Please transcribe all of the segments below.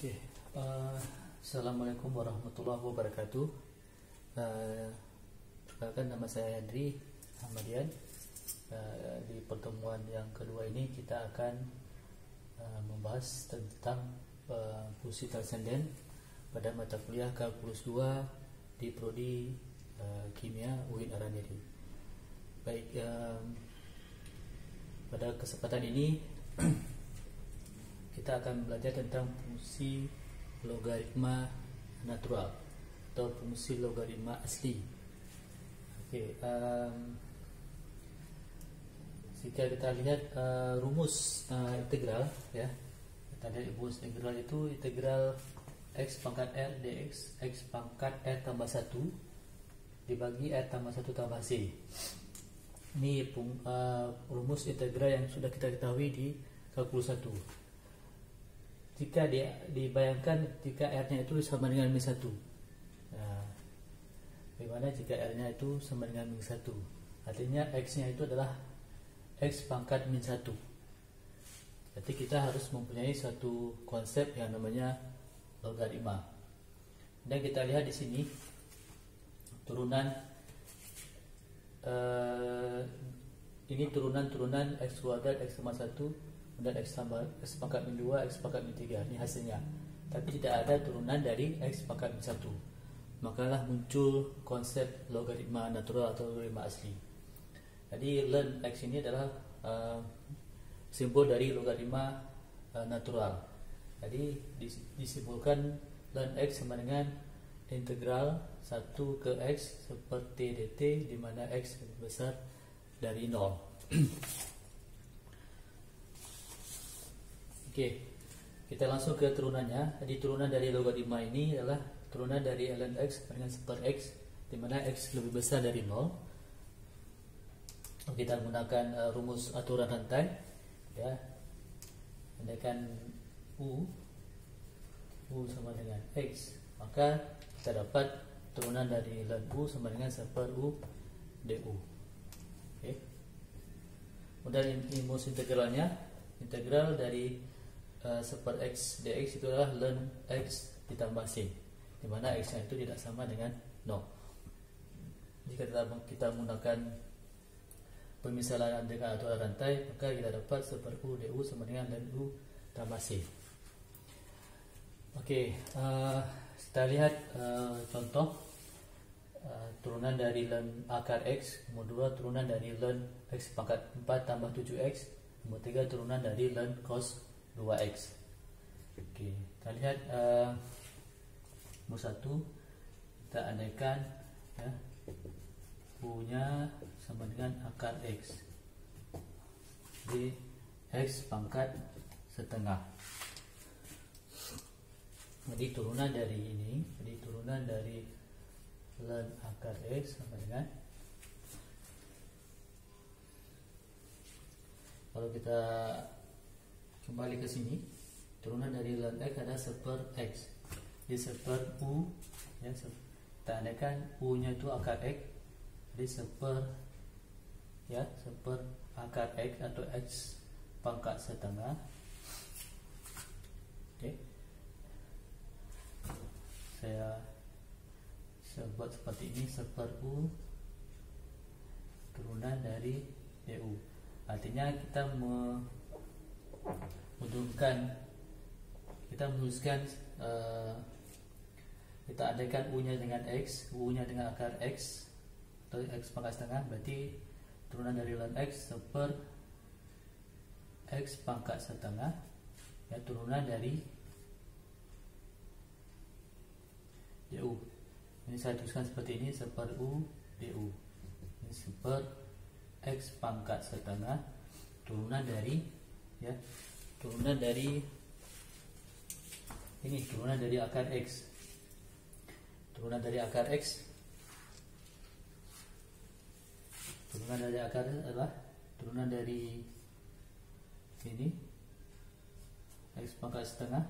Oke, Assalamualaikum warahmatullahi wabarakatuh. Perkenalkan, nama saya Henry Ahmadian. Di pertemuan yang kedua ini kita akan membahas tentang fungsi transenden pada mata kuliah Kalkulus 2 di Prodi Kimia UIN Araniri. Baik, pada kesempatan ini kita akan belajar tentang fungsi logaritma natural atau fungsi logaritma asli. Oke, jika kita lihat rumus integral, ya, kita lihat rumus integral itu integral x pangkat r dx x pangkat r tambah 1 dibagi r tambah 1 tambah c. Ini rumus integral yang sudah kita ketahui di kalkulus 1. Jika dibayangkan jika r-nya itu sama dengan min 1. Nah, bagaimana jika r-nya itu sama dengan min 1? Artinya x-nya itu adalah x pangkat min 1. Berarti kita harus mempunyai suatu konsep yang namanya logaritma. Dan kita lihat di sini turunan ini turunan x kuadrat x tambah 1 dan x pangkat min 2, x pangkat min 3. Ini hasilnya. Tapi tidak ada turunan dari x pangkat min 1. Makalah muncul konsep logaritma natural atau logaritma asli. Jadi ln x ini adalah simbol dari logaritma natural. Jadi disimbolkan ln x sama dengan integral 1 ke x seperti dt, di mana x lebih besar dari 0. Oke, kita langsung ke turunannya. Jadi turunan dari logaritma ini adalah turunan dari ln x dengan per x, di mana x lebih besar dari 0. Kita menggunakan rumus aturan rantai, ya. Andaikan u sama dengan x, maka kita dapat turunan dari ln u sama dengan 1 per u du. Oke. Kemudian rumus integralnya, integral dari 1 per x dx itu adalah ln x ditambah c, di mana x nya itu tidak sama dengan 0. Jika kita menggunakan pemisalan dengan aturan rantai, maka kita dapat 1 per u du sama dengan ln u tambah c. Oke, kita lihat contoh turunan dari ln akar x, nomor 2 turunan dari ln x pangkat 4 tambah 7x, nomor 3 turunan dari ln cos 2x. Oke, kita lihat nomor 1, kita andaikan, ya, u-nya sama dengan akar x, di x pangkat setengah. Jadi turunan dari ini, jadi turunan dari ln akar x sama dengan, kalau kita kembali ke sini, turunan dari ln x ada 1 per x, di 1 per u, ya, kita andaikan u nya itu akar x, jadi 1 per, ya, 1 per akar x atau x pangkat setengah. Oke, saya buat seperti ini, 1 per u turunan dari du. Artinya kita menuliskan, kita andaikan u nya dengan x, u nya dengan akar x atau x pangkat setengah, berarti turunan dari ln x 1 per x pangkat setengah, ya, turunan dari du. Ini saya tuliskan seperti ini, 1 per u du. Ini 1 per x pangkat setengah turunan dari, ya, turunan dari ini, turunan dari akar x. Turunan dari akar x, turunan dari akar adalah turunan dari ini x pangkat setengah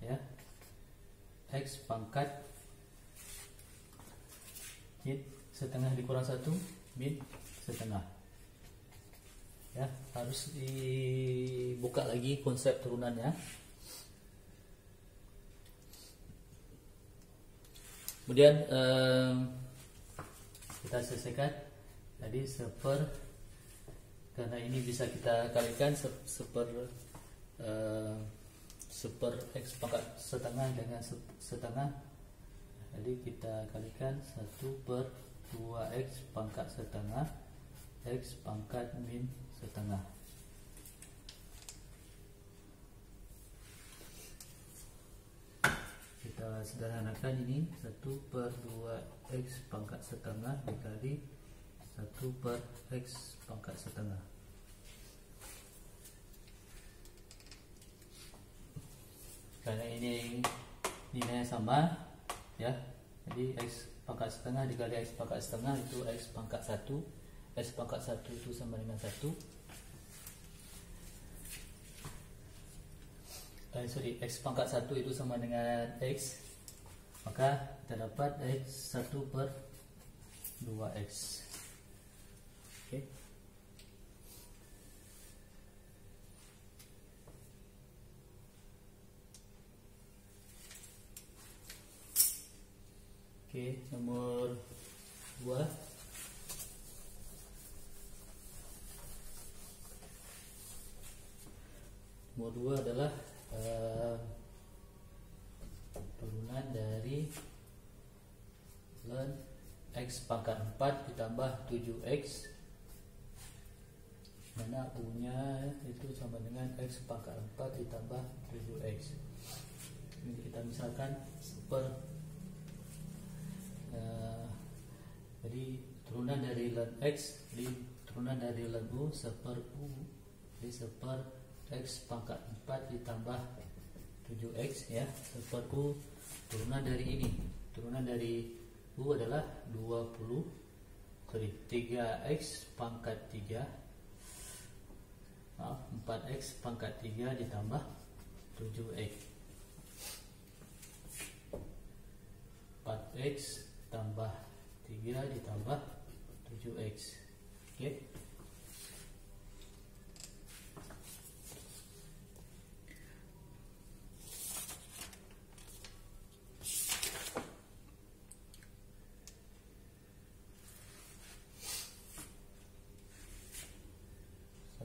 ya, x pangkat min setengah dikurang 1 min setengah. ya, harus dibuka lagi konsep turunannya. Kemudian kita selesaikan tadi karena ini bisa kita kalikan seper x pangkat setengah dengan setengah, jadi kita kalikan 1/2x pangkat setengah x pangkat min setengah. Kita sederhanakan ini 1/2x pangkat setengah dikali 1/x pangkat setengah. Karena ini nilainya sama ya, jadi x pangkat setengah dikali x pangkat setengah itu x pangkat 1. X pangkat 1 itu sama dengan 1. X pangkat 1 itu sama dengan x, maka kita dapat x 1/2x. Oke. Oke, nomor 2. Nomor 2 adalah turunan dari ln x pangkat 4 ditambah 7x, mana u-nya itu sama dengan x pangkat 4 ditambah 7x. Ini kita misalkan jadi turunan dari ln x, jadi turunan dari ln u seper u, jadi seper x pangkat 4 ditambah 7x ya, seper u. Turunan dari ini, turunan dari u adalah 3x pangkat 3, 4x pangkat 3 ditambah 7x, 4x tambah 3 ditambah 7x. Oke.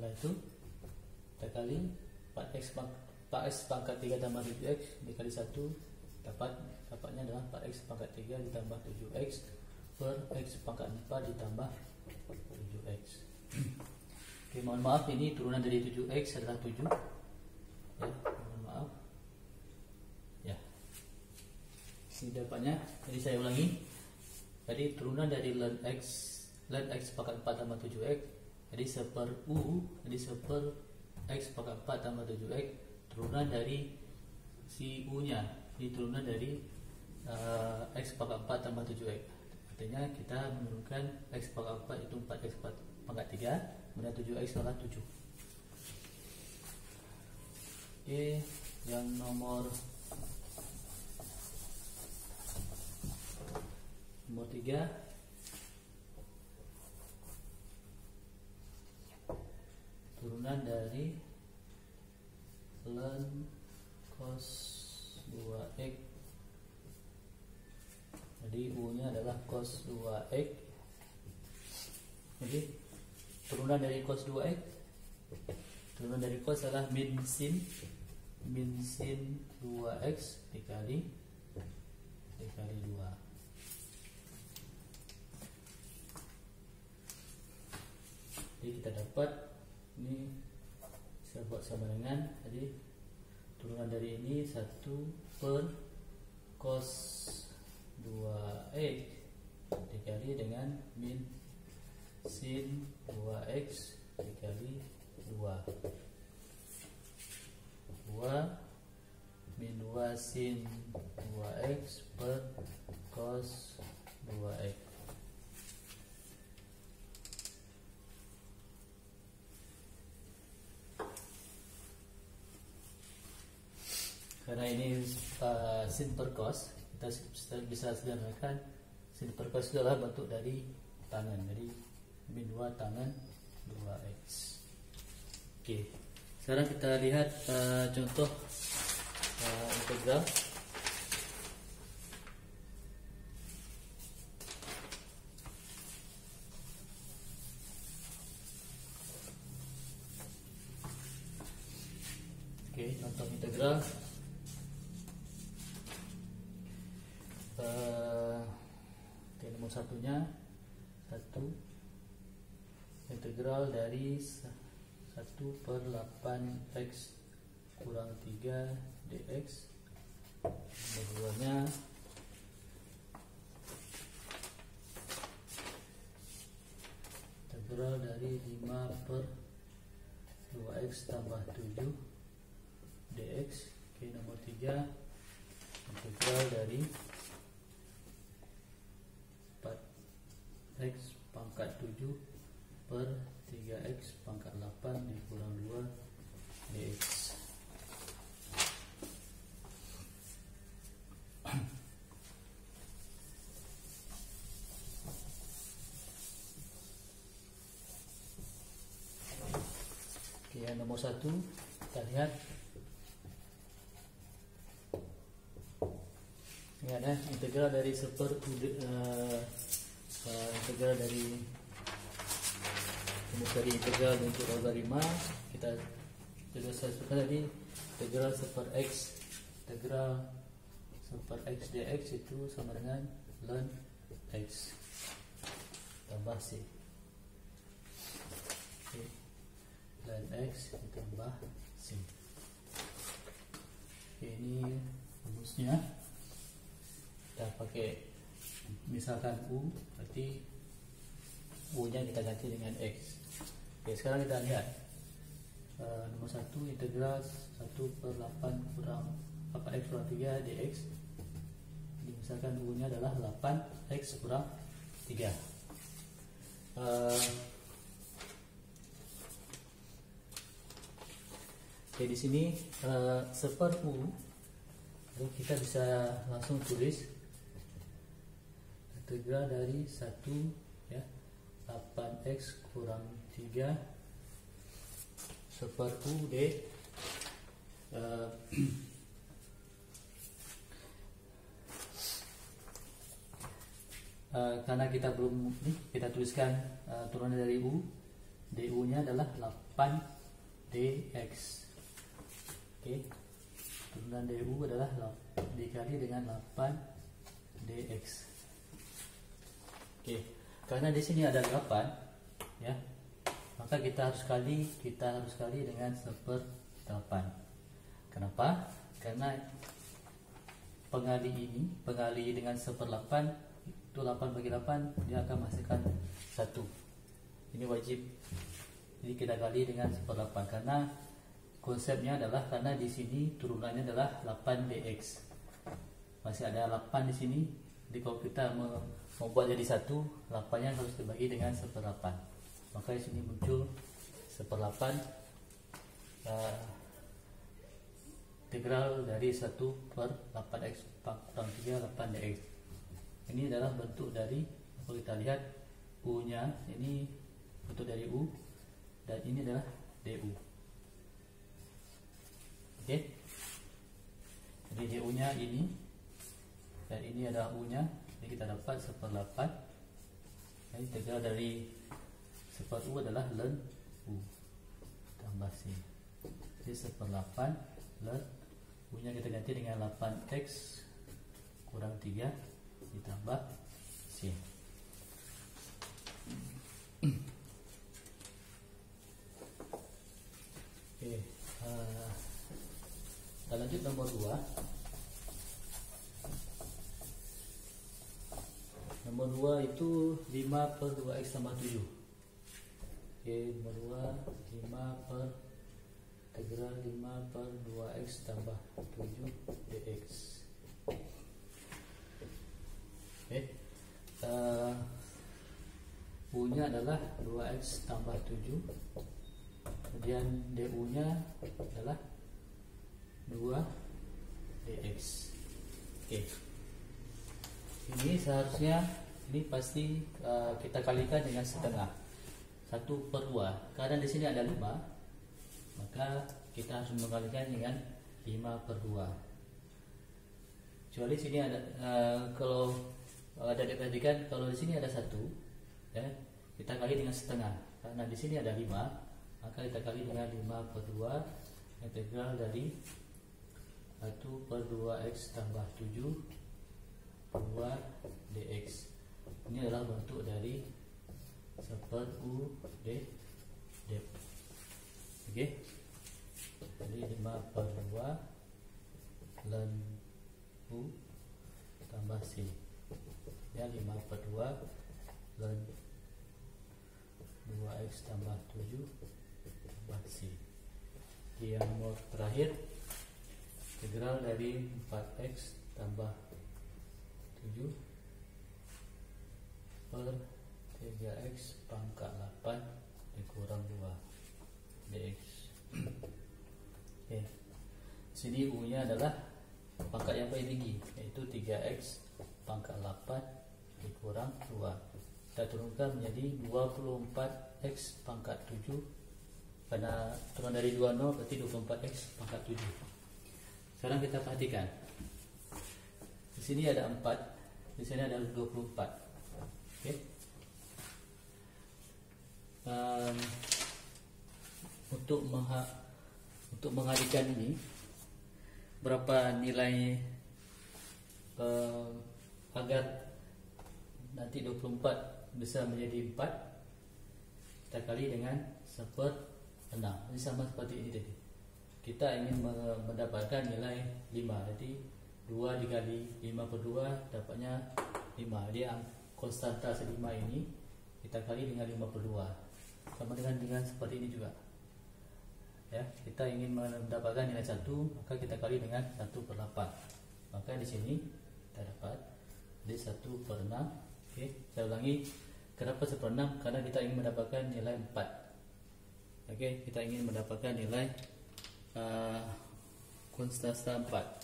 Setelah itu kita kali 4x pangkat 3 tambah 7x dikali 1, dapatnya adalah 4x pangkat 3 ditambah 7x per x pangkat 4 ditambah 7x. Oke, mohon maaf, ini turunan dari 7x adalah 7 ya, mohon maaf ya. Ini dapatnya, jadi saya ulangi, jadi turunan dari ln x pangkat 4 tambah 7x, jadi seper u, jadi seper x pangkat 4 tambah 7x, turunan dari si u nya, ini turunan dari x pangkat 4 tambah 7x. Artinya kita menurunkan x pangkat 4 itu 4x pangkat 3, kemudian 7x adalah 7. Oke, yang nomor 3, turunan dari ln cos 2x, jadi u nya adalah cos 2x, jadi turunan dari cos 2x, turunan dari cos adalah min sin 2x dikali 2. Jadi kita dapat, ini saya buat sama dengan, jadi turunan dari ini 1 per cos 2x dikali dengan min sin 2x dikali 2 min 2 sin 2x per cos 2x. Karena ini sin per cos, kita bisa sederhanakan sin per cos itu adalah bentuk dari tangan, jadi min 2 tangan 2x. Oke, sekarang kita lihat contoh integral. Oke, contoh integral. Nomor satunya 1 integral dari 1/8 x kurang 3 dx. Nomor duanya integral dari 5/2x tambah 7 dx. Oke, nomor 3 integral dari 4x pangkat 7 per 3x pangkat 8 dikurang 2 dx. Oke, yang nomor 1 kita lihat. Ingat integral dari integral dari integral untuk logaritma kita sudah sebutkan tadi. Integral 1/x, integral 1/x dx itu sama dengan ln x tambah c. Oke, ln x ditambah c. Oke, ini rumusnya. Kita pakai misalkan u, berarti u nya kita ganti dengan x. Oke, sekarang kita lihat nomor 1 integral 1/8 kurang 8x kurang 3 dx. Jadi misalkan u nya adalah 8x kurang 3. Oke, di sini seper u, jadi kita bisa langsung tulis integral dari 1 ya 8x kurang 3 seper u d karena kita belum kita tuliskan turunan dari u, du nya adalah 8 dx. Oke, turunan du adalah dikali dengan 8 dx. Oke, karena di sini ada 8 ya, maka kita harus kali dengan 1/8. Kenapa? Karena pengali dengan 1/8 itu 8 bagi 8 dia akan menghasilkan 1. Ini wajib. Jadi kita kali dengan 1/8 karena konsepnya adalah karena di sini turunannya adalah 8 dx. Masih ada 8 di sini. Jadi kalau kita membuat jadi 1, 8-nya harus dibagi dengan 1/8. Maka di sini muncul 1/8 integral dari 1/8x kurang 3 8 dx. Ini adalah bentuk dari, kalau kita lihat u nya ini bentuk dari u, dan ini adalah du. Oke, jadi du nya ini dan ini adalah u nya. Jadi kita dapat 1/8. Integral dari 1/u adalah ln u tambah c. Jadi 1/8 ln u nya kita ganti dengan 8x kurang 3 ditambah c. Oke, kita lanjut nomor 2. Nomor 2 itu 5/2x tambah 7. Oke, nomor 2 integral 5/2x tambah 7 dx. Oke, u nya adalah 2x tambah 7, kemudian du nya adalah 2 dx. Oke, ini seharusnya ini pasti kita kalikan dengan setengah, 1/2, karena di sini ada 5 maka kita harus mengalikan dengan 5/2. Kecuali sini ada kalau ada diperhatikan, kalau di sini ada 1 ya, kita kali dengan setengah. Karena di sini ada 5, maka kita kali dengan 5/2 integral dari 1/2x tambah 7 2 dx. Ini adalah bentuk dari 1/u dx. Oke. Jadi 5/2 ln u tambah c. Ya, 5/2 ln 2x tambah 7 tambah c. Yang nomor terakhir, integral dari 4x tambah 7 per 3x pangkat 8 dikurang 2 dx. Oke. Sini u nya adalah pangkat yang paling tinggi, yaitu 3x pangkat 8 dikurang 2. Kita turunkan menjadi 24x pangkat 7, karena turun dari 20 berarti 24x pangkat 7. Sekarang kita perhatikan, di sini ada 4, di sini ada 24. Oke. Untuk mengalihkan ini, berapa nilai agar nanti 24 bisa menjadi 4, kita kali dengan 1/6. Ini sama seperti ini tadi. Kita ingin mendapatkan nilai 5, jadi 2 dikali 5/2 dapatnya 5. Dia konstanta 5 ini kita kali dengan 5/2, sama dengan seperti ini juga ya. Kita ingin mendapatkan nilai 1, maka kita kali dengan 1/8. Maka di sini kita dapat jadi 1/6. Oke, saya ulangi, kenapa 1/6? Karena kita ingin mendapatkan nilai 4. Oke, kita ingin mendapatkan nilai konstanta 4.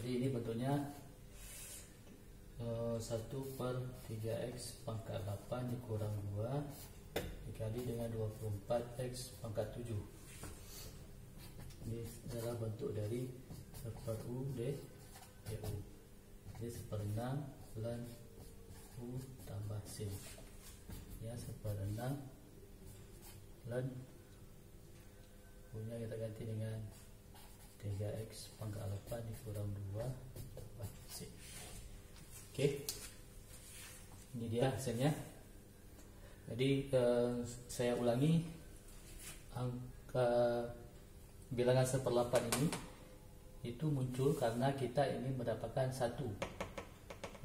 Jadi ini bentuknya 1/3x pangkat 8 dikurang 2 dikali dengan 24x pangkat 7. Ini adalah bentuk dari 1/u du. Jadi 1/6 ln u tambah c. Ya, 1/6 ln u nya kita ganti dengan 3x pangkat 8 dikurang 2 tambah c. Oke, ini dia hasilnya. Jadi saya ulangi, angka bilangan 1/8 ini itu muncul karena kita ingin mendapatkan 1.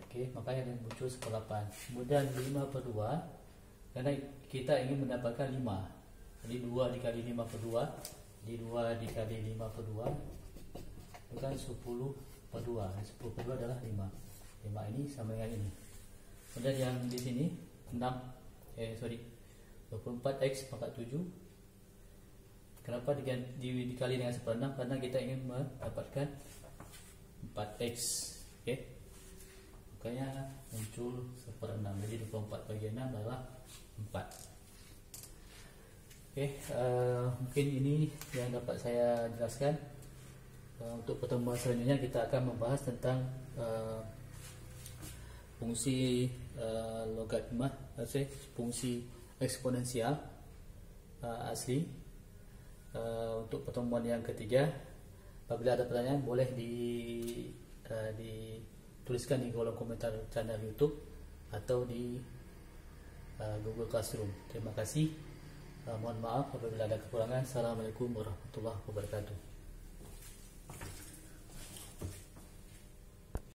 Oke, makanya muncul 1/8. Kemudian 5/2 karena kita ingin mendapatkan 5. Jadi 2 dikali 5/2, jadi 2 dikali 5/2 itu kan 10/2. 10/2 adalah 5. 5 ini sama dengan ini. Kemudian yang di sini 24x pangkat 7. Kenapa dikali dengan 1/6? Karena kita ingin mendapatkan 4x. Oke. Makanya muncul 1/6. Jadi 24 bagi 6 adalah 4. Oke, mungkin ini yang dapat saya jelaskan. Untuk pertemuan selanjutnya kita akan membahas tentang fungsi logaritma, fungsi eksponensial asli. Untuk pertemuan yang ketiga, apabila ada pertanyaan boleh dituliskan di kolom komentar channel YouTube atau di Google Classroom. Terima kasih. Mohon maaf apabila ada kekurangan. Assalamualaikum warahmatullahi wabarakatuh.